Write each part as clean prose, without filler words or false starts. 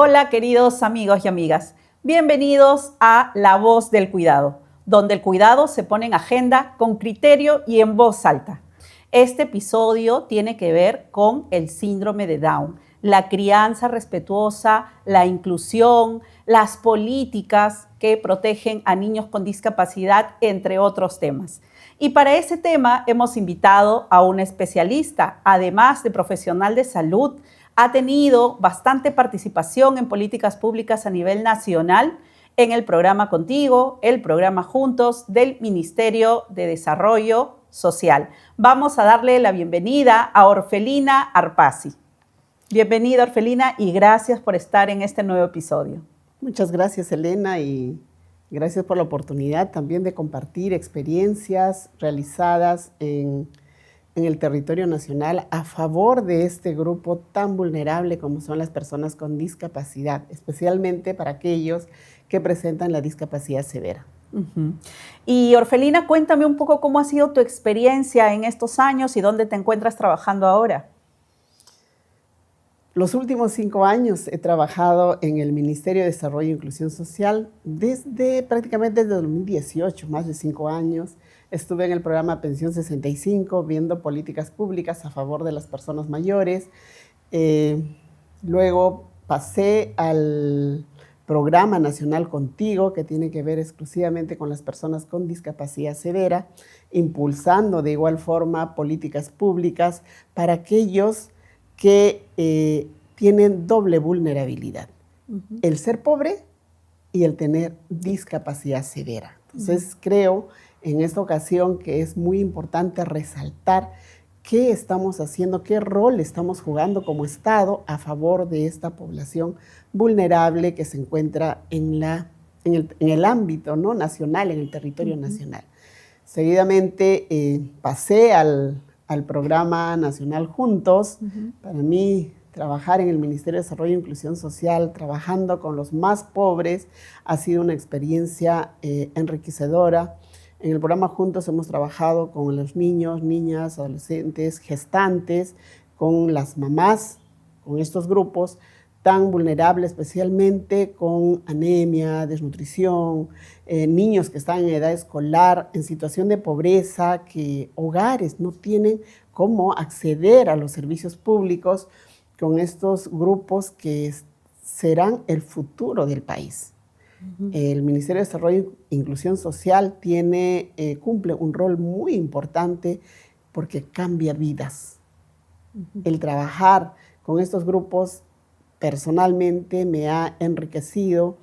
Hola, queridos amigos y amigas. Bienvenidos a La Voz del Cuidado, donde el cuidado se pone en agenda con criterio y en voz alta. Este episodio tiene que ver con el síndrome de Down, la crianza respetuosa, la inclusión, las políticas que protegen a niños con discapacidad, entre otros temas. Y para ese tema hemos invitado a una especialista, además de profesional de salud. Ha tenido bastante participación en políticas públicas a nivel nacional en el programa Contigo, el programa Juntos del Ministerio de Desarrollo Social. Vamos a darle la bienvenida a Orfelina Arpasi. Bienvenida, Orfelina, y gracias por estar en este nuevo episodio. Muchas gracias, Elena, y gracias por la oportunidad también de compartir experiencias realizadas en el territorio nacional a favor de este grupo tan vulnerable como son las personas con discapacidad, especialmente para aquellos que presentan la discapacidad severa. Y Orfelina, cuéntame un poco cómo ha sido tu experiencia en estos años y dónde te encuentras trabajando ahora. Los últimos 5 años he trabajado en el Ministerio de Desarrollo e Inclusión Social prácticamente desde 2018, más de 5 años. Estuve en el programa Pensión 65, viendo políticas públicas a favor de las personas mayores. Luego pasé al programa nacional Contigo, que tiene que ver exclusivamente con las personas con discapacidad severa, impulsando de igual forma políticas públicas para aquellos que tienen doble vulnerabilidad, el ser pobre y el tener discapacidad severa. Entonces creo en esta ocasión que es muy importante resaltar qué estamos haciendo, qué rol estamos jugando como Estado a favor de esta población vulnerable que se encuentra en el ámbito, ¿no?, nacional, en el territorio nacional. Seguidamente pasé al programa nacional Juntos. Para mí, trabajar en el Ministerio de Desarrollo e Inclusión Social, trabajando con los más pobres, ha sido una experiencia enriquecedora. En el programa Juntos hemos trabajado con los niños, niñas, adolescentes, gestantes, con las mamás, con estos grupos tan vulnerables, especialmente con anemia, desnutrición, niños que están en edad escolar, en situación de pobreza, que hogares no tienen cómo acceder a los servicios públicos, con estos grupos que serán el futuro del país. El Ministerio de Desarrollo e Inclusión Social cumple un rol muy importante porque cambia vidas. El trabajar con estos grupos personalmente me ha enriquecido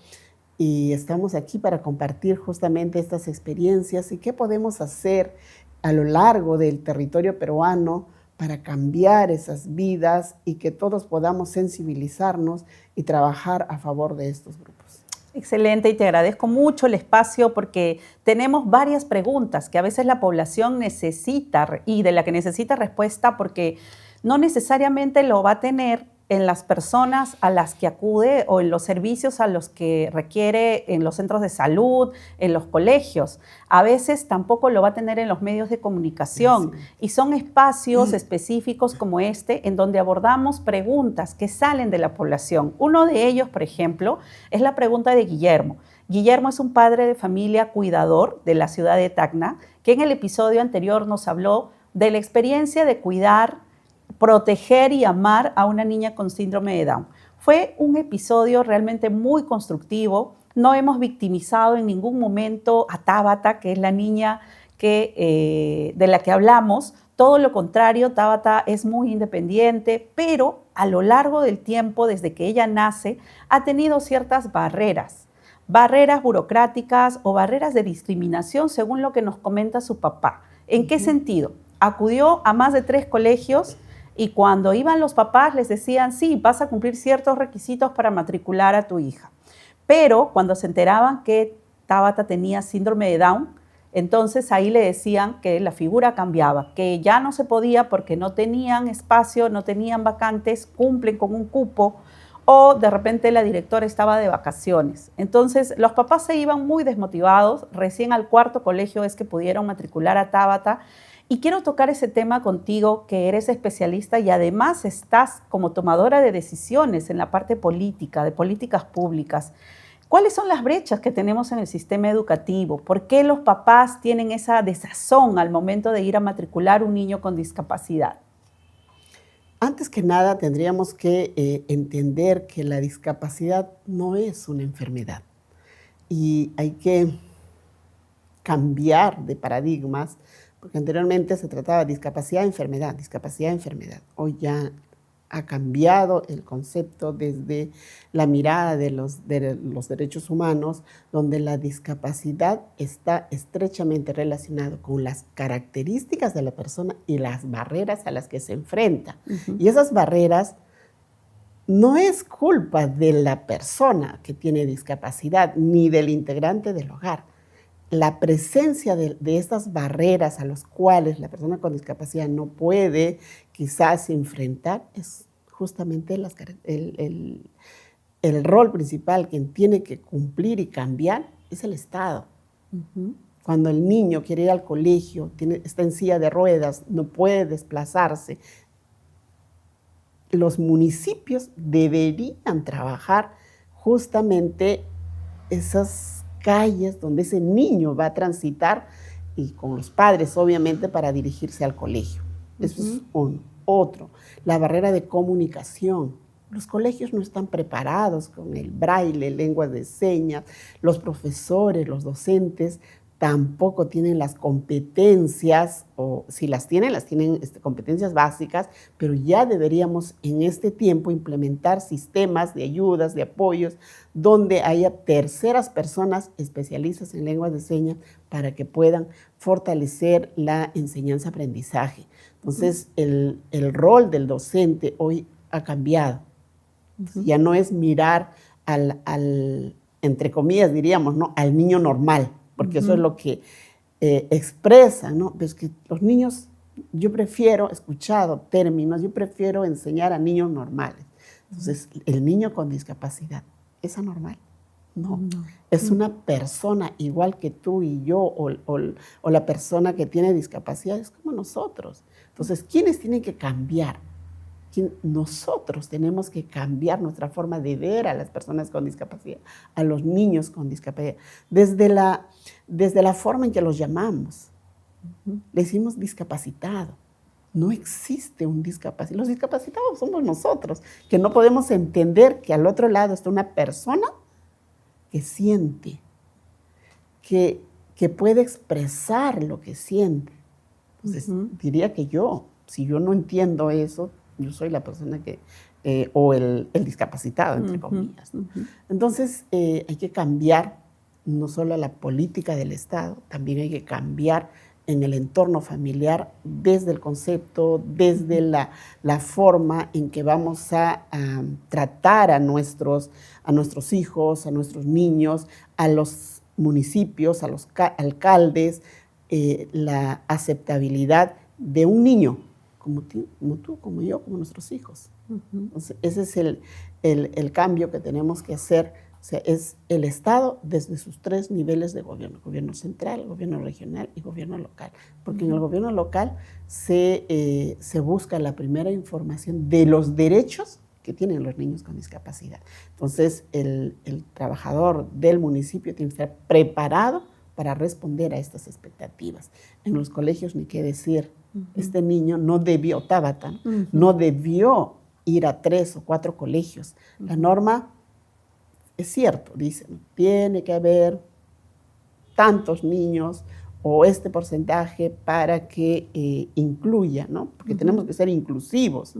y estamos aquí para compartir justamente estas experiencias y qué podemos hacer a lo largo del territorio peruano para cambiar esas vidas y que todos podamos sensibilizarnos y trabajar a favor de estos grupos. Excelente, y te agradezco mucho el espacio porque tenemos varias preguntas que a veces la población necesita y de la que necesita respuesta porque no necesariamente lo va a tener en las personas a las que acude o en los servicios a los que requiere en los centros de salud, en los colegios. A veces tampoco lo va a tener en los medios de comunicación. Sí. Y son espacios específicos como este en donde abordamos preguntas que salen de la población. Uno de ellos, por ejemplo, es la pregunta de Guillermo. Guillermo es un padre de familia cuidador de la ciudad de Tacna, que en el episodio anterior nos habló de la experiencia de cuidar, proteger y amar a una niña con síndrome de Down. Fue un episodio realmente muy constructivo. No hemos victimizado en ningún momento a Tabata, que es la niña de la que hablamos. Todo lo contrario, Tabata es muy independiente, pero a lo largo del tiempo, desde que ella nace, ha tenido ciertas barreras burocráticas o barreras de discriminación, según lo que nos comenta su papá. ¿En qué sentido? Acudió a más de 3 colegios y cuando iban los papás les decían, sí, vas a cumplir ciertos requisitos para matricular a tu hija. Pero cuando se enteraban que Tabata tenía síndrome de Down, entonces ahí le decían que la figura cambiaba, que ya no se podía porque no tenían espacio, no tenían vacantes, cumplen con un cupo, o de repente la directora estaba de vacaciones. Entonces los papás se iban muy desmotivados, recién al 4.º colegio es que pudieron matricular a Tabata. Y quiero tocar ese tema contigo, que eres especialista y además estás como tomadora de decisiones en la parte política, de políticas públicas. ¿Cuáles son las brechas que tenemos en el sistema educativo? ¿Por qué los papás tienen esa desazón al momento de ir a matricular un niño con discapacidad? Antes que nada, tendríamos que entender que la discapacidad no es una enfermedad y hay que cambiar de paradigmas, porque anteriormente se trataba de discapacidad, enfermedad, discapacidad, enfermedad. Hoy ya ha cambiado el concepto desde la mirada de los derechos humanos, donde la discapacidad está estrechamente relacionada con las características de la persona y las barreras a las que se enfrenta. Y esas barreras no es culpa de la persona que tiene discapacidad ni del integrante del hogar. La presencia de estas barreras a las cuales la persona con discapacidad no puede quizás enfrentar es justamente el rol principal que tiene que cumplir y cambiar es el Estado. Cuando el niño quiere ir al colegio, está en silla de ruedas, no puede desplazarse, los municipios deberían trabajar justamente esas calles donde ese niño va a transitar y con los padres, obviamente, para dirigirse al colegio. Eso es otro. La barrera de comunicación. Los colegios no están preparados con el braille, lenguas de señas. Los profesores, los docentes tampoco tienen las competencias, o si las tienen competencias básicas, pero ya deberíamos en este tiempo implementar sistemas de ayudas, de apoyos, donde haya terceras personas especialistas en lenguas de señas para que puedan fortalecer la enseñanza-aprendizaje. Entonces, el rol del docente hoy ha cambiado. Ya no es mirar entre comillas diríamos, ¿no?, al niño normal, porque eso es lo que expresa, ¿no? Pues que los niños, yo prefiero, he escuchado términos, yo prefiero enseñar a niños normales. Entonces, el niño con discapacidad, ¿es anormal? No, es una persona igual que tú y yo, o la persona que tiene discapacidad es como nosotros. Entonces, ¿quiénes tienen que cambiar? Nosotros tenemos que cambiar nuestra forma de ver a las personas con discapacidad, a los niños con discapacidad, desde la forma en que los llamamos. Le decimos discapacitado. No existe un discapacitado. Los discapacitados somos nosotros, que no podemos entender que al otro lado está una persona que siente, que puede expresar lo que siente. Entonces, diría que si yo no entiendo eso, yo soy la persona o el discapacitado, entre comillas, ¿no? Entonces, hay que cambiar no solo la política del Estado, también hay que cambiar en el entorno familiar desde el concepto, desde la forma en que vamos a tratar a nuestros hijos, a nuestros niños, a los municipios, a los alcaldes, la aceptabilidad de un niño, como tú, como yo, como nuestros hijos. Entonces, ese es el cambio que tenemos que hacer. O sea, es el Estado desde sus 3 niveles de gobierno: gobierno central, gobierno regional y gobierno local. Porque en el gobierno local se busca la primera información de los derechos que tienen los niños con discapacidad. Entonces, el trabajador del municipio tiene que estar preparado para responder a estas expectativas. En los colegios, ni qué decir. Este niño no debió, Tabata, no debió ir a 3 o 4 colegios. La norma, es cierto, dice, tiene que haber tantos niños o este porcentaje para que incluya, ¿no? Porque tenemos que ser inclusivos.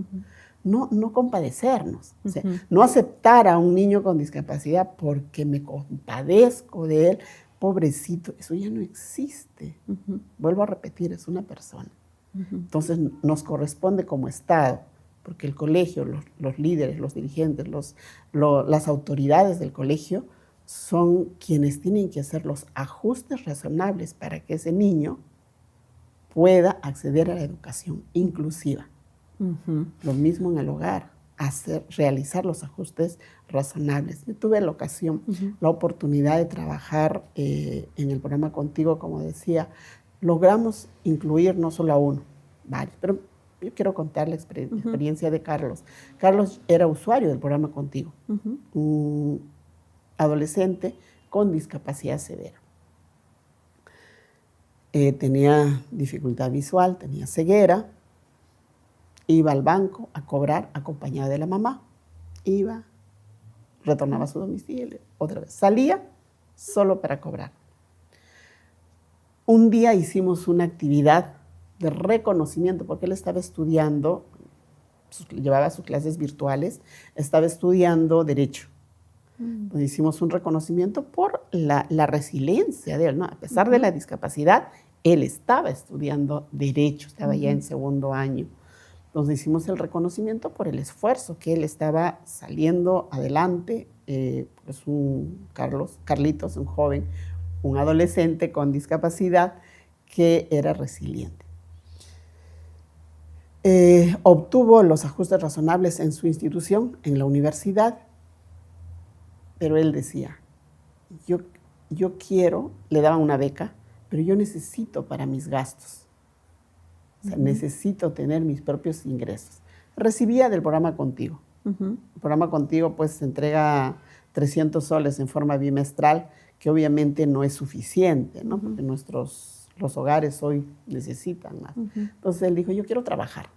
No compadecernos, o sea, no aceptar a un niño con discapacidad porque me compadezco de él, pobrecito, eso ya no existe. Vuelvo a repetir, es una persona. Entonces nos corresponde como Estado, porque el colegio, los líderes, los dirigentes, las autoridades del colegio son quienes tienen que hacer los ajustes razonables para que ese niño pueda acceder a la educación inclusiva. Lo mismo en el hogar, realizar los ajustes razonables. Yo tuve la oportunidad de trabajar en el programa Contigo, como decía, logramos incluir no solo a uno, varios, pero yo quiero contar la experiencia de Carlos. Carlos era usuario del programa Contigo, un adolescente con discapacidad severa. Tenía dificultad visual, tenía ceguera, iba al banco a cobrar acompañada de la mamá, iba, retornaba a su domicilio, otra vez, salía solo para cobrar. Un día hicimos una actividad de reconocimiento, porque él estaba estudiando, llevaba sus clases virtuales, estaba estudiando Derecho. Entonces hicimos un reconocimiento por la resiliencia de él, ¿no? A pesar de la discapacidad, él estaba estudiando Derecho, estaba ya en segundo año. Entonces hicimos el reconocimiento por el esfuerzo que él estaba saliendo adelante. Es Carlitos, un joven, un adolescente con discapacidad que era resiliente. Obtuvo los ajustes razonables en su institución, en la universidad, pero él decía, yo quiero, le daban una beca, pero yo necesito para mis gastos. O sea, necesito tener mis propios ingresos. Recibía del programa Contigo. El programa Contigo pues se entrega 300 soles en forma bimestral, que obviamente no es suficiente, ¿no? Porque los hogares hoy necesitan más. Entonces él dijo, yo quiero trabajar.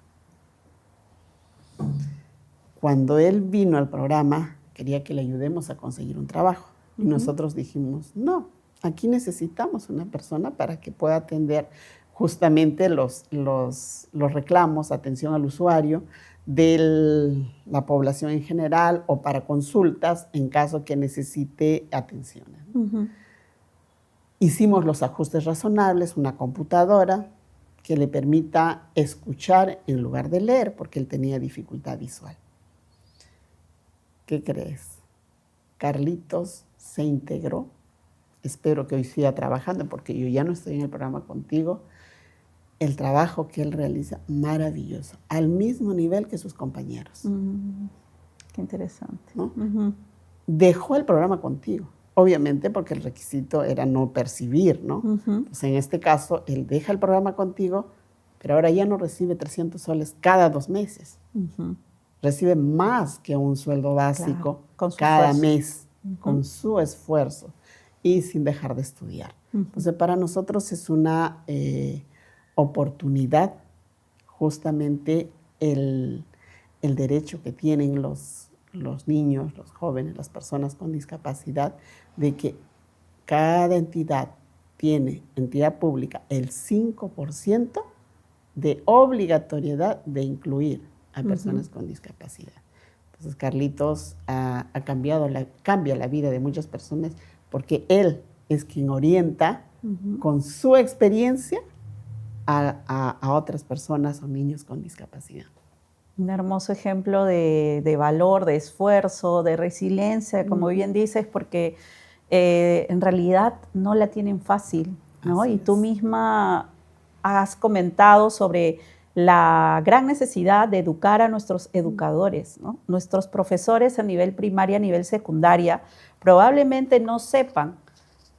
Cuando él vino al programa, quería que le ayudemos a conseguir un trabajo. Y nosotros dijimos, no, aquí necesitamos una persona para que pueda atender justamente los reclamos, atención al usuario de la población en general o para consultas en caso que necesite atención. Hicimos los ajustes razonables, una computadora que le permita escuchar en lugar de leer, porque él tenía dificultad visual. ¿Qué crees? Carlitos se integró. Espero que hoy siga trabajando, porque yo ya no estoy en el programa Contigo. El trabajo que él realiza, maravilloso, al mismo nivel que sus compañeros. Qué interesante. ¿No? Dejó el programa Contigo, obviamente porque el requisito era no percibir, ¿no? Entonces, en este caso, él deja el programa Contigo, pero ahora ya no recibe 300 soles cada 2 meses. Recibe más que un sueldo básico cada mes, con su esfuerzo y sin dejar de estudiar. Entonces, para nosotros es una oportunidad, justamente el derecho que tienen los niños, los jóvenes, las personas con discapacidad, de que cada entidad tiene, entidad pública, el 5% de obligatoriedad de incluir a personas con discapacidad. Entonces, Carlitos cambia la vida de muchas personas, porque él es quien orienta con su experiencia a otras personas o niños con discapacidad. Un hermoso ejemplo de valor, de esfuerzo, de resiliencia, como bien dices, porque en realidad no la tienen fácil, ¿no? Y tú misma has comentado sobre la gran necesidad de educar a nuestros educadores, ¿no? Nuestros profesores a nivel primaria, a nivel secundaria, probablemente no sepan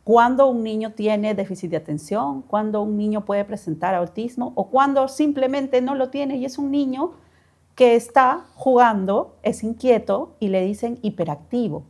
cuándo un niño tiene déficit de atención, cuándo un niño puede presentar autismo o cuándo simplemente no lo tiene y es un niño que está jugando, es inquieto y le dicen hiperactivo,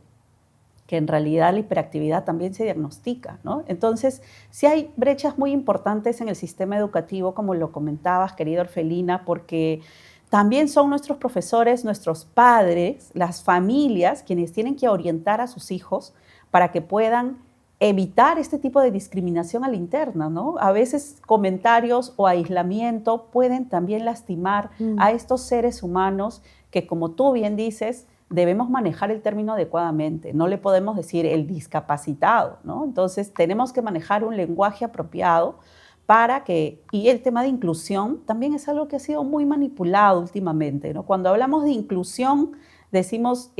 que en realidad la hiperactividad también se diagnostica, ¿no? Entonces, sí hay brechas muy importantes en el sistema educativo, como lo comentabas, querida Orfelina, porque también son nuestros profesores, nuestros padres, las familias, quienes tienen que orientar a sus hijos para que puedan evitar este tipo de discriminación a la interna, ¿no? A veces comentarios o aislamiento pueden también lastimar a estos seres humanos que, como tú bien dices, debemos manejar el término adecuadamente. No le podemos decir el discapacitado, ¿no? Entonces, tenemos que manejar un lenguaje apropiado para que... Y el tema de inclusión también es algo que ha sido muy manipulado últimamente, ¿no? Cuando hablamos de inclusión, decimos,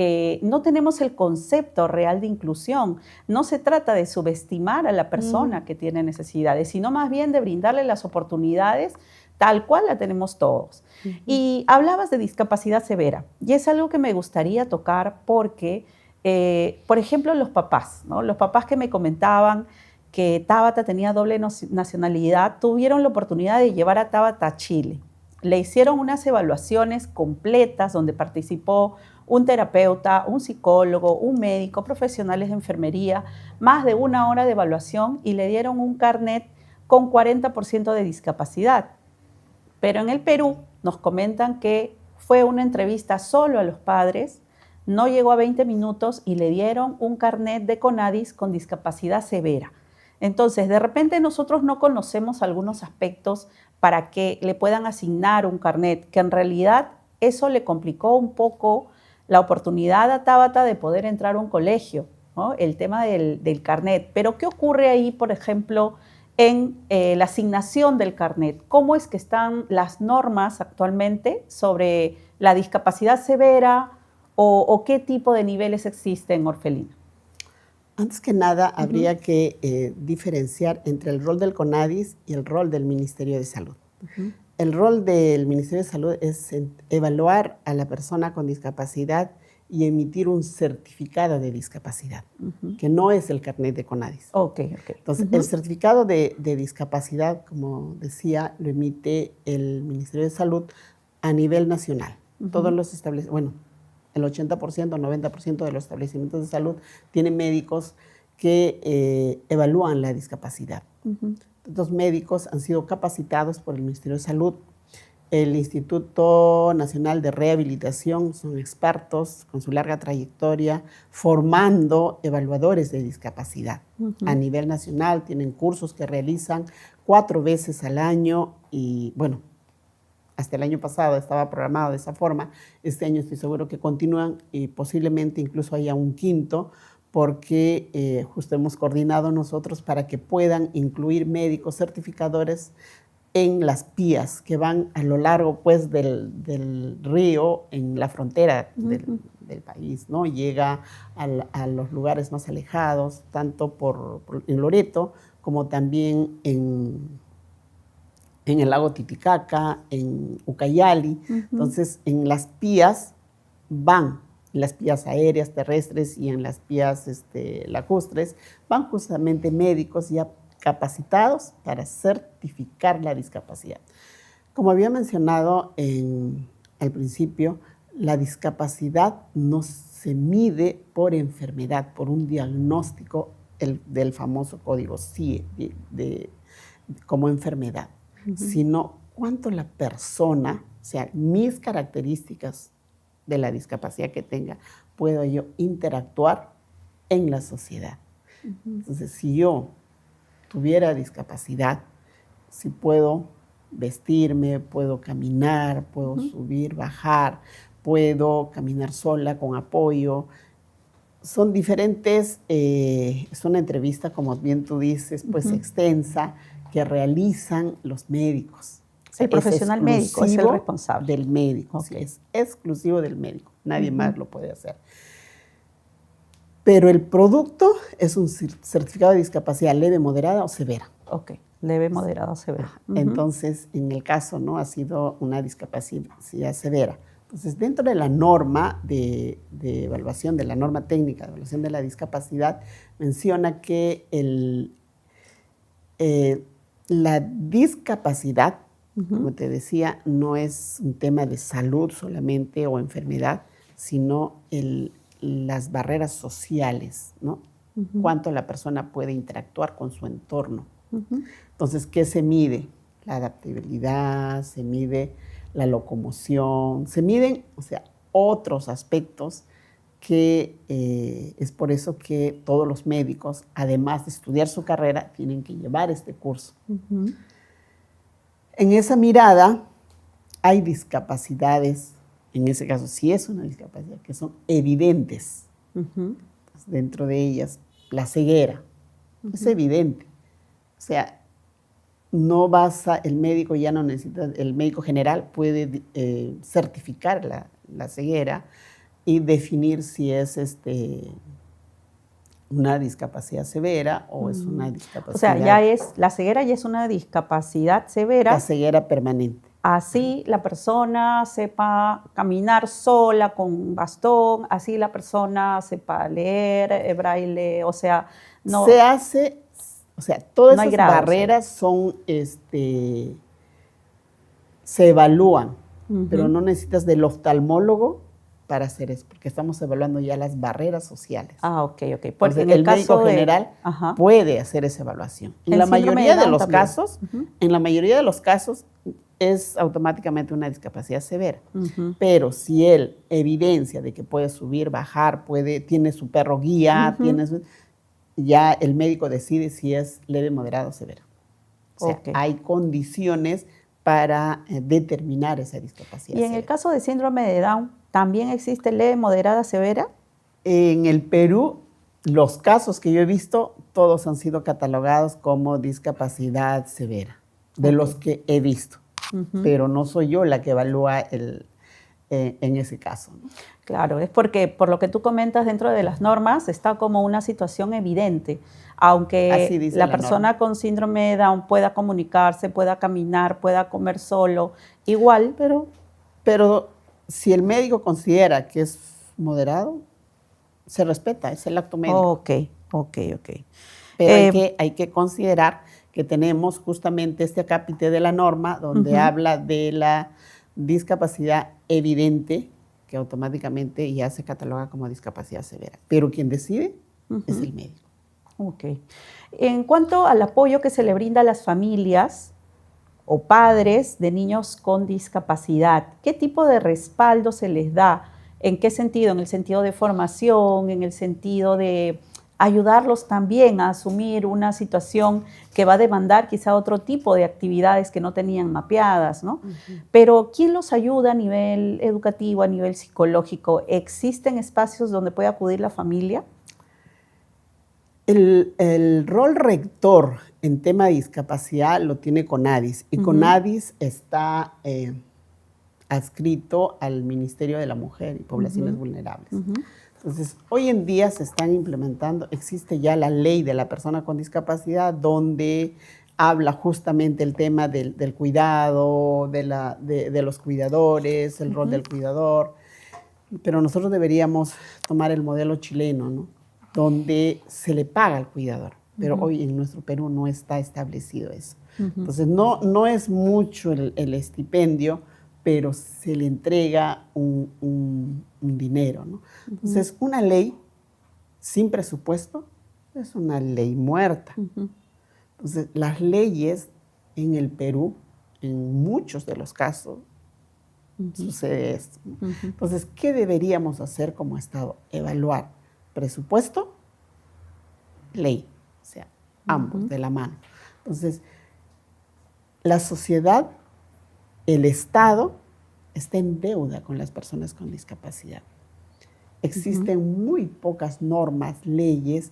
no tenemos el concepto real de inclusión. No se trata de subestimar a la persona que tiene necesidades, sino más bien de brindarle las oportunidades tal cual la tenemos todos. Y hablabas de discapacidad severa, y es algo que me gustaría tocar porque, por ejemplo, los papás, ¿no? Los papás que me comentaban que Tabata tenía doble nacionalidad, tuvieron la oportunidad de llevar a Tabata a Chile. Le hicieron unas evaluaciones completas donde participó un terapeuta, un psicólogo, un médico, profesionales de enfermería, más de 1 hora de evaluación y le dieron un carnet con 40% de discapacidad. Pero en el Perú nos comentan que fue una entrevista solo a los padres, no llegó a 20 minutos y le dieron un carnet de CONADIS con discapacidad severa. Entonces, de repente nosotros no conocemos algunos aspectos para que le puedan asignar un carnet, que en realidad eso le complicó un poco la oportunidad a Tabata de poder entrar a un colegio, ¿no? El tema del carnet. Pero, ¿qué ocurre ahí, por ejemplo, en la asignación del carnet? ¿Cómo es que están las normas actualmente sobre la discapacidad severa o qué tipo de niveles existen, Orfelina? Antes que nada, habría que diferenciar entre el rol del CONADIS y el rol del Ministerio de Salud. El rol del Ministerio de Salud es evaluar a la persona con discapacidad y emitir un certificado de discapacidad, que no es el carnet de CONADIS. Ok. Entonces, el certificado de discapacidad, como decía, lo emite el Ministerio de Salud a nivel nacional. Todos los establecimientos, bueno, el 80%, 90% de los establecimientos de salud tienen médicos que evalúan la discapacidad. Estos médicos han sido capacitados por el Ministerio de Salud. El Instituto Nacional de Rehabilitación son expertos con su larga trayectoria formando evaluadores de discapacidad. A nivel nacional tienen cursos que realizan 4 veces al año y bueno, hasta el año pasado estaba programado de esa forma. Este año estoy seguro que continúan y posiblemente incluso haya un quinto porque justo hemos coordinado nosotros para que puedan incluir médicos certificadores en las vías que van a lo largo pues del río en la frontera del país, ¿no? Llega a los lugares más alejados, tanto en Loreto como también en el lago Titicaca, en Ucayali. Entonces, en las vías van, en las vías aéreas, terrestres y en las vías lacustres, van justamente médicos ya capacitados para certificar la discapacidad. Como había mencionado al principio, la discapacidad no se mide por enfermedad, por un diagnóstico del famoso código CIE como enfermedad, sino cuánto la persona, o sea, mis características de la discapacidad que tenga, puedo yo interactuar en la sociedad. Entonces, si yo tuviera discapacidad, si puedo vestirme, puedo caminar, puedo subir, bajar, puedo caminar sola con apoyo. Son diferentes, es una entrevista, como bien tú dices, pues extensa, que realizan los médicos. O sea, el profesional médico es el responsable. Del médico, okay. Sí, es exclusivo del médico, nadie más lo puede hacer. Pero el producto es un certificado de discapacidad leve, moderada o severa. Ok, leve, moderada o severa. Entonces, en el caso, ¿no? Ha sido una discapacidad severa. Entonces, dentro de la norma de evaluación, de la norma técnica de evaluación de la discapacidad, menciona que la discapacidad, como te decía, no es un tema de salud solamente o enfermedad, sino las barreras sociales, ¿no? Cuánto la persona puede interactuar con su entorno. Entonces, ¿qué se mide? La adaptabilidad, se mide la locomoción, se miden, o sea, otros aspectos que es por eso que todos los médicos, además de estudiar su carrera, tienen que llevar este curso. En esa mirada hay discapacidades, en ese caso sí es una discapacidad, que son evidentes. Dentro de ellas, la ceguera, es evidente. O sea, el médico ya no necesita, el médico general puede certificar la ceguera y definir si es una discapacidad severa o es una discapacidad. O sea, la ceguera ya es una discapacidad severa. La ceguera permanente. Así la persona sepa caminar sola con bastón, así la persona sepa leer braille, o sea, no. Se hace, O sea, todas No hay esas grados. barreras son, se evalúan, pero no necesitas del oftalmólogo para hacer eso, porque estamos evaluando ya las barreras sociales. Ah, ok. Porque Entonces, en el médico caso general puede hacer esa evaluación. En la mayoría de los casos, es automáticamente una discapacidad severa. Pero si él evidencia de que puede subir, bajar, tiene su perro guía, ya el médico decide si es leve, moderado o severo. O sea, hay condiciones para determinar esa discapacidad severa. ¿Y en el caso de síndrome de Down, también existe leve, moderada, severa? En el Perú, los casos que yo he visto, todos han sido catalogados como discapacidad severa, de los que he visto. Pero no soy yo la que evalúa en ese caso, ¿no? Claro, es porque por lo que tú comentas dentro de las normas está como una situación evidente. Aunque la persona con síndrome de Down pueda comunicarse, pueda caminar, pueda comer solo, igual. Pero si el médico considera que es moderado, se respeta, es el acto médico. Ok. Pero hay que considerar que tenemos justamente este acápite de la norma donde habla de la discapacidad evidente, que automáticamente ya se cataloga como discapacidad severa. Pero quien decide es el médico. Ok. En cuanto al apoyo que se le brinda a las familias o padres de niños con discapacidad, ¿qué tipo de respaldo se les da? ¿En qué sentido? ¿En el sentido de formación? ¿En el sentido de ayudarlos también a asumir una situación que va a demandar quizá otro tipo de actividades que no tenían mapeadas, ¿no? Pero ¿quién los ayuda a nivel educativo, a nivel psicológico? ¿Existen espacios donde puede acudir la familia? El rol rector en tema de discapacidad lo tiene CONADIS, y CONADIS está adscrito al Ministerio de la Mujer y Poblaciones Vulnerables. Entonces, hoy en día se están implementando, existe ya la ley de la persona con discapacidad donde habla justamente el tema del cuidado, de los cuidadores, el rol del cuidador, pero nosotros deberíamos tomar el modelo chileno, ¿no? Donde se le paga al cuidador, pero hoy en nuestro Perú no está establecido eso. Entonces, no es mucho el estipendio, pero se le entrega un dinero, ¿no? Entonces, una ley sin presupuesto es una ley muerta. Entonces, las leyes en el Perú, en muchos de los casos, sucede esto. Entonces, ¿qué deberíamos hacer como Estado? Evaluar presupuesto, ley, o sea, ambos de la mano. Entonces, la sociedad, el Estado, está en deuda con las personas con discapacidad. Existen muy pocas normas, leyes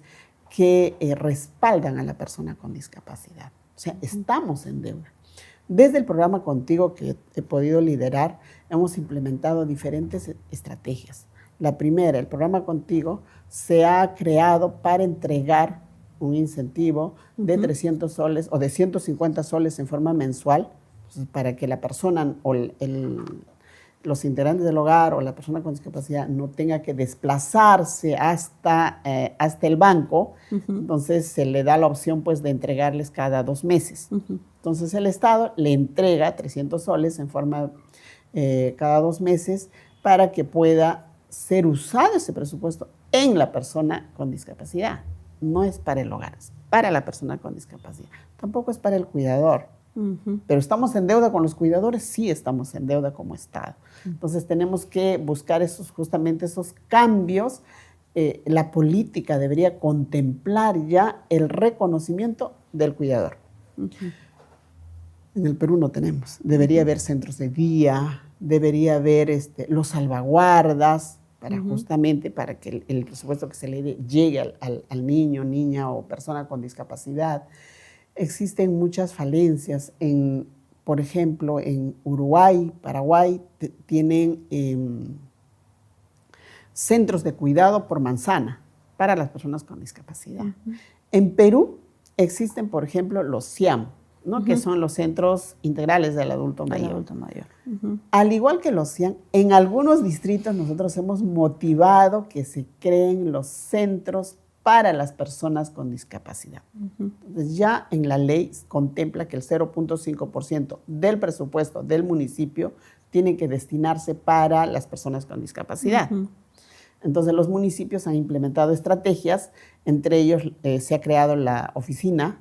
que respaldan a la persona con discapacidad. O sea, estamos en deuda. Desde el programa Contigo que he podido liderar, hemos implementado diferentes estrategias. La primera, el programa Contigo, se ha creado para entregar un incentivo de 300 soles o de 150 soles en forma mensual, para que la persona o los integrantes del hogar o la persona con discapacidad no tenga que desplazarse hasta el banco. Entonces se le da la opción pues de entregarles cada 2 meses. Entonces el Estado le entrega 300 soles en forma cada 2 meses para que pueda ser usado ese presupuesto en la persona con discapacidad. No es para el hogar, es para la persona con discapacidad. Tampoco es para el cuidador. Pero ¿estamos en deuda con los cuidadores? Sí, estamos en deuda como Estado. Entonces tenemos que buscar justamente esos cambios. La política debería contemplar ya el reconocimiento del cuidador. En el Perú no tenemos. Debería haber centros de día, debería haber los salvaguardas, justamente para que el presupuesto que se le dé llegue al niño, niña o persona con discapacidad. Existen muchas falencias. Por ejemplo, en Uruguay, Paraguay, tienen centros de cuidado por manzana para las personas con discapacidad. En Perú existen, por ejemplo, los CIAM, ¿no? Que son los Centros Integrales del Adulto Mayor. Al igual que los CIAM, en algunos distritos nosotros hemos motivado que se creen los centros para las personas con discapacidad. Entonces, ya en la ley contempla que el 0.5% del presupuesto del municipio tiene que destinarse para las personas con discapacidad. Entonces, los municipios han implementado estrategias, entre ellos se ha creado la oficina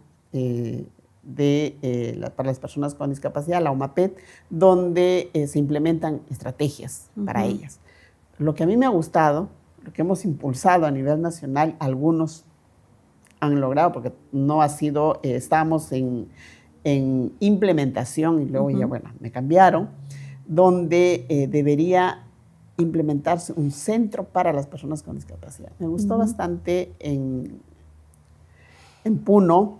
para las personas con discapacidad, la OMAPED, donde se implementan estrategias para ellas. Lo que a mí me ha gustado, lo que hemos impulsado a nivel nacional, algunos han logrado, porque no ha sido, estábamos en implementación y luego ya, bueno, me cambiaron, donde debería implementarse un centro para las personas con discapacidad. Me gustó bastante en Puno,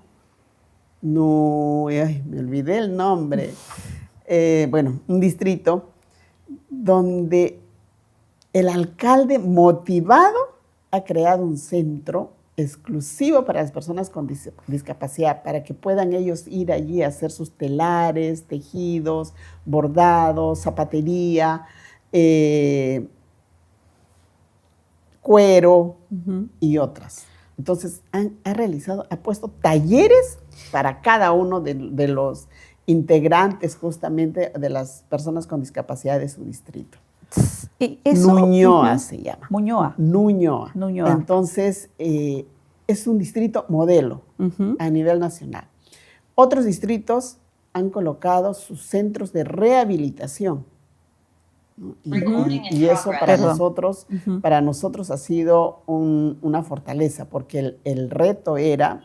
no, me olvidé el nombre, bueno, un distrito donde el alcalde, motivado, ha creado un centro exclusivo para las personas con discapacidad, para que puedan ellos ir allí a hacer sus telares, tejidos, bordados, zapatería, cuero y otras. Entonces, ha puesto talleres para cada uno de los integrantes justamente de las personas con discapacidad de su distrito. ¿Y eso? Nuñoa se llama. Nuñoa. Nuñoa. Entonces, es un distrito modelo a nivel nacional. Otros distritos han colocado sus centros de rehabilitación, ¿no? Y eso para nosotros ha sido una fortaleza, porque el reto era,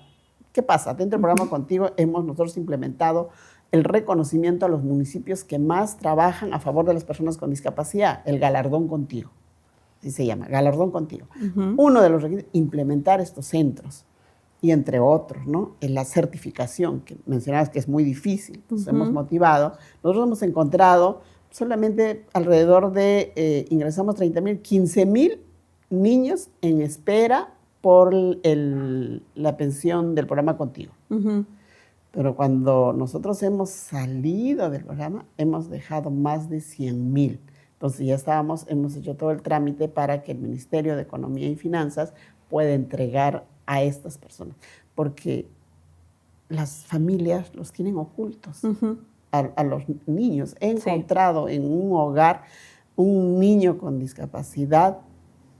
¿qué pasa? Dentro del programa Contigo hemos nosotros implementado el reconocimiento a los municipios que más trabajan a favor de las personas con discapacidad, el Galardón Contigo, así se llama, Galardón Contigo. Uno de los requisitos, implementar estos centros, y entre otros, ¿no? En la certificación, que mencionabas que es muy difícil, entonces hemos motivado. Nosotros hemos encontrado solamente alrededor de, ingresamos 30,000, 15,000 niños en espera por la pensión del programa Contigo. Pero cuando nosotros hemos salido del programa, hemos dejado más de 100,000. Entonces ya hemos hecho todo el trámite para que el Ministerio de Economía y Finanzas pueda entregar a estas personas, porque las familias los tienen ocultos a los niños. He encontrado en un hogar un niño con discapacidad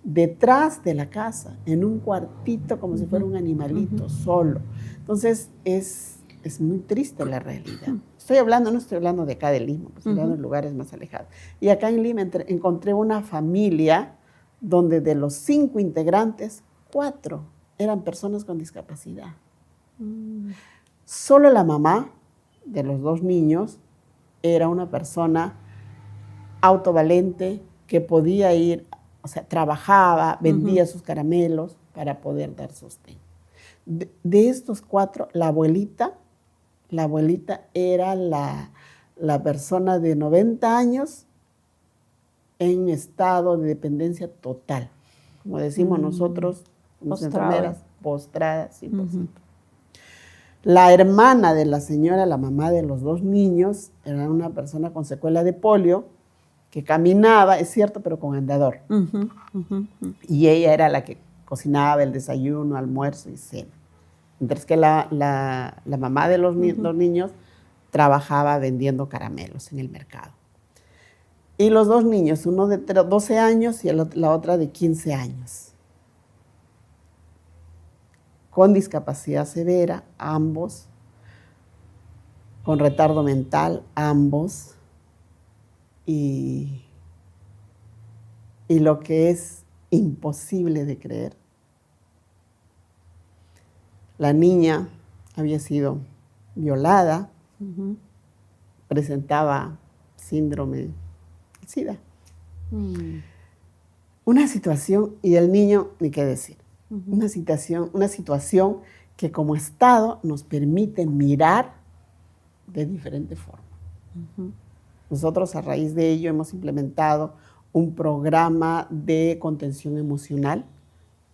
detrás de la casa, en un cuartito como si fuera un animalito solo. Entonces es muy triste la realidad. No estoy hablando de acá de Lima, estoy hablando de lugares más alejados. Y acá en Lima encontré una familia donde de los 5 integrantes, 4 eran personas con discapacidad. Solo la mamá de los 2 niños era una persona autovalente que podía ir, o sea, trabajaba, vendía sus caramelos para poder dar sostén. De estos 4, la abuelita era la persona de 90 años en estado de dependencia total. Como decimos nosotros, como enfermeras, postradas, 100%. La hermana de la señora, la mamá de los 2 niños, era una persona con secuela de polio, que caminaba, es cierto, pero con andador. Y ella era la que cocinaba el desayuno, almuerzo y cena. Mientras que la mamá de los niños trabajaba vendiendo caramelos en el mercado. Y los 2 niños, uno de 12 años y la otra de 15 años. Con discapacidad severa, ambos. Con retardo mental, ambos. Y lo que es imposible de creer, la niña había sido violada, presentaba síndrome SIDA. Una situación, y el niño, ni qué decir, una situación que como Estado nos permite mirar de diferente forma. Nosotros a raíz de ello hemos implementado un programa de contención emocional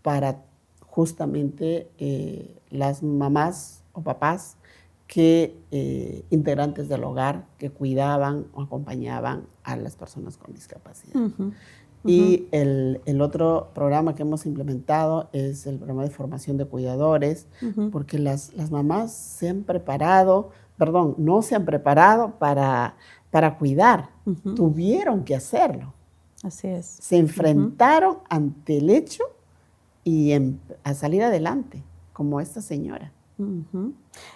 para justamente las mamás o papás integrantes del hogar que cuidaban o acompañaban a las personas con discapacidad. Y el otro programa que hemos implementado es el programa de formación de cuidadores, porque las mamás se han preparado, perdón, no se han preparado para cuidar, tuvieron que hacerlo. Así es. Se enfrentaron ante el hecho y a salir adelante, como esta señora.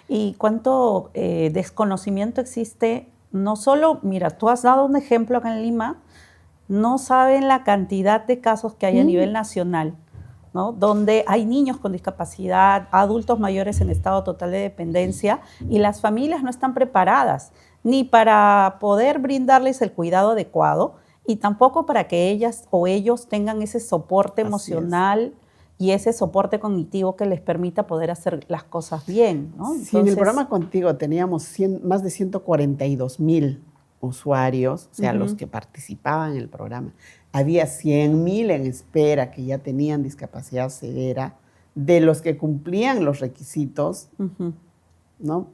¿Y cuánto desconocimiento existe? No solo, mira, tú has dado un ejemplo acá en Lima, no saben la cantidad de casos que hay a nivel nacional, ¿no? Donde hay niños con discapacidad, adultos mayores en estado total de dependencia y las familias no están preparadas ni para poder brindarles el cuidado adecuado y tampoco para que ellas o ellos tengan ese soporte emocional y ese soporte cognitivo que les permita poder hacer las cosas bien, ¿no? Entonces, si en el programa contigo teníamos más de 142,000 usuarios, o sea, los que participaban en el programa, había 100,000 en espera que ya tenían discapacidad severa, de los que cumplían los requisitos, ¿no?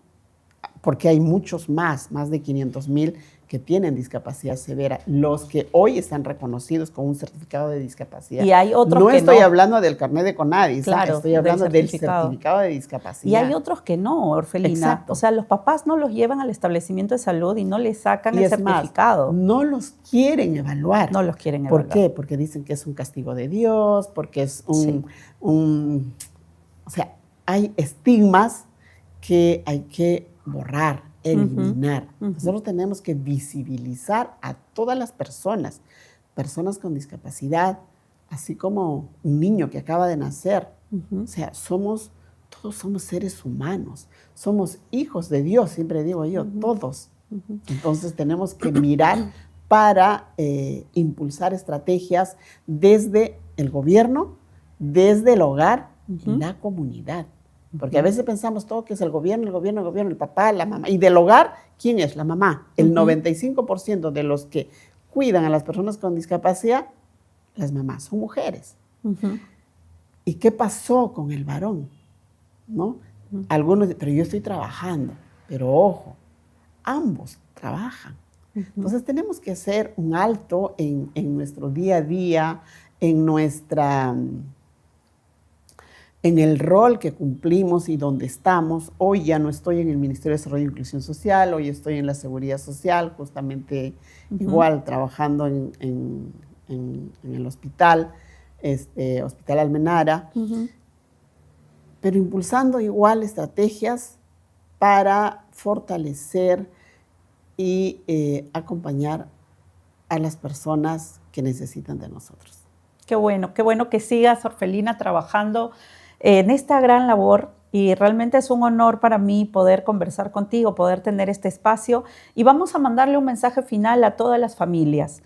Porque hay muchos más de 500,000 que tienen discapacidad severa, los que hoy están reconocidos con un certificado de discapacidad. Y hay otros no que estoy no. hablando del carnet de CONADIS, claro, estoy hablando del certificado de discapacidad. Y hay otros que no, Orfelina. Exacto. O sea, los papás no los llevan al establecimiento de salud y no les sacan el certificado. Más, no los quieren evaluar. No los quieren evaluar. ¿Por qué? Porque dicen que es un castigo de Dios, porque es o sea, hay estigmas que hay que borrar, eliminar. Nosotros tenemos que visibilizar a todas las personas con discapacidad, así como un niño que acaba de nacer. O sea, todos somos seres humanos, somos hijos de Dios, siempre digo yo, todos. Entonces tenemos que mirar para impulsar estrategias desde el gobierno, desde el hogar y la comunidad. Porque a veces pensamos todo que es el gobierno, el papá, la mamá. Y del hogar, ¿quién es? La mamá. El 95% de los que cuidan a las personas con discapacidad, las mamás son mujeres. ¿Y qué pasó con el varón? ¿No? Algunos dicen, pero yo estoy trabajando. Pero ojo, ambos trabajan. Entonces tenemos que hacer un alto en nuestro día a día, en el rol que cumplimos y donde estamos. Hoy ya no estoy en el Ministerio de Desarrollo e Inclusión Social, hoy estoy en la Seguridad Social, justamente igual trabajando en el hospital, Hospital Almenara, pero impulsando igual estrategias para fortalecer y acompañar a las personas que necesitan de nosotros. Qué bueno que sigas, Orfelina, trabajando en esta gran labor y realmente es un honor para mí poder conversar contigo, poder tener este espacio y vamos a mandarle un mensaje final a todas las familias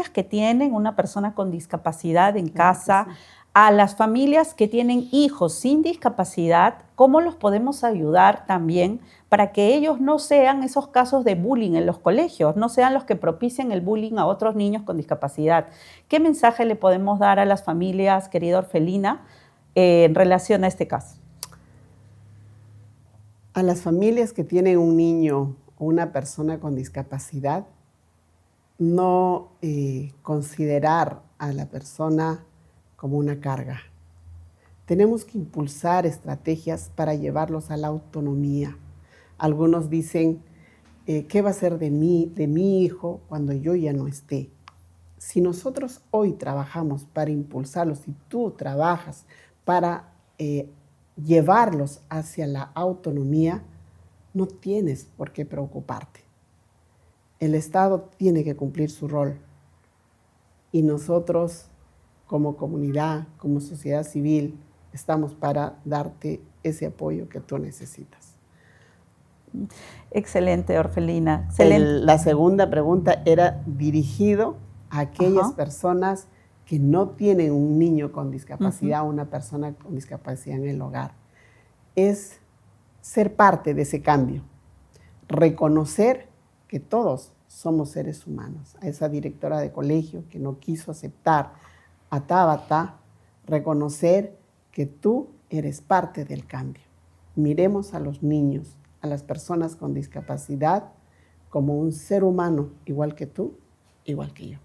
que tienen una persona con discapacidad en casa, a las familias que tienen hijos sin discapacidad, cómo los podemos ayudar también para que ellos no sean esos casos de bullying en los colegios, no sean los que propician el bullying a otros niños con discapacidad. ¿Qué mensaje le podemos dar a las familias, querida Orfelina, en relación a este caso? A las familias que tienen un niño o una persona con discapacidad, no considerar a la persona como una carga. Tenemos que impulsar estrategias para llevarlos a la autonomía. Algunos dicen, ¿qué va a ser de mi hijo cuando yo ya no esté? Si nosotros hoy trabajamos para impulsarlos, si tú trabajas para llevarlos hacia la autonomía, no tienes por qué preocuparte. El Estado tiene que cumplir su rol y nosotros como comunidad, como sociedad civil, estamos para darte ese apoyo que tú necesitas. Excelente, Orfelina. Excelente. La segunda pregunta era dirigido a aquellas personas que no tienen un niño con discapacidad, una persona con discapacidad en el hogar. Es ser parte de ese cambio, reconocer que todos somos seres humanos. A esa directora de colegio que no quiso aceptar a Tabata, reconocer que tú eres parte del cambio. Miremos a los niños, a las personas con discapacidad, como un ser humano igual que tú, igual que yo.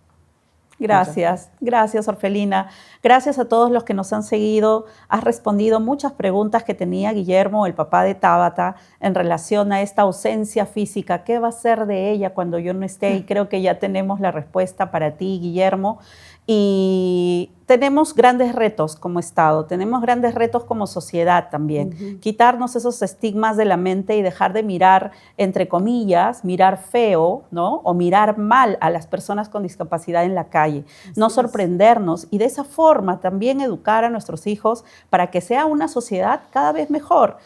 Gracias, Orfelina. Gracias a todos los que nos han seguido. Has respondido muchas preguntas que tenía Guillermo, el papá de Tabata, en relación a esta ausencia física. ¿Qué va a ser de ella cuando yo no esté? Y creo que ya tenemos la respuesta para ti, Guillermo. Y tenemos grandes retos como Estado, tenemos grandes retos como sociedad también. Quitarnos esos estigmas de la mente y dejar de mirar, entre comillas, mirar feo, ¿no? O mirar mal a las personas con discapacidad en la calle. No sorprendernos y de esa forma también educar a nuestros hijos para que sea una sociedad cada vez mejor.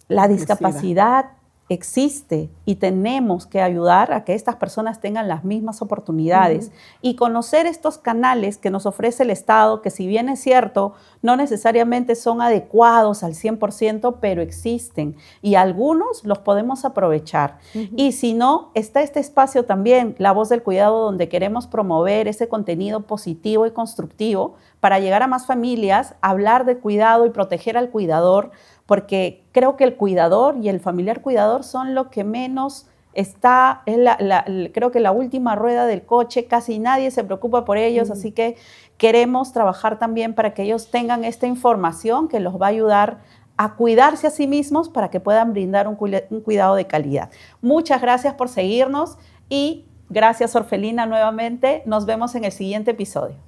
La discapacidad existe y tenemos que ayudar a que estas personas tengan las mismas oportunidades y conocer estos canales que nos ofrece el Estado, que si bien es cierto, no necesariamente son adecuados al 100%, pero existen y algunos los podemos aprovechar. Y si no, está este espacio también, La Voz del Cuidado, donde queremos promover ese contenido positivo y constructivo para llegar a más familias, hablar de cuidado y proteger al cuidador, porque creo que el cuidador y el familiar cuidador son lo que menos está, creo que la última rueda del coche, casi nadie se preocupa por ellos, así que queremos trabajar también para que ellos tengan esta información que los va a ayudar a cuidarse a sí mismos para que puedan brindar un cuidado de calidad. Muchas gracias por seguirnos y gracias, Orfelina, nuevamente. Nos vemos en el siguiente episodio.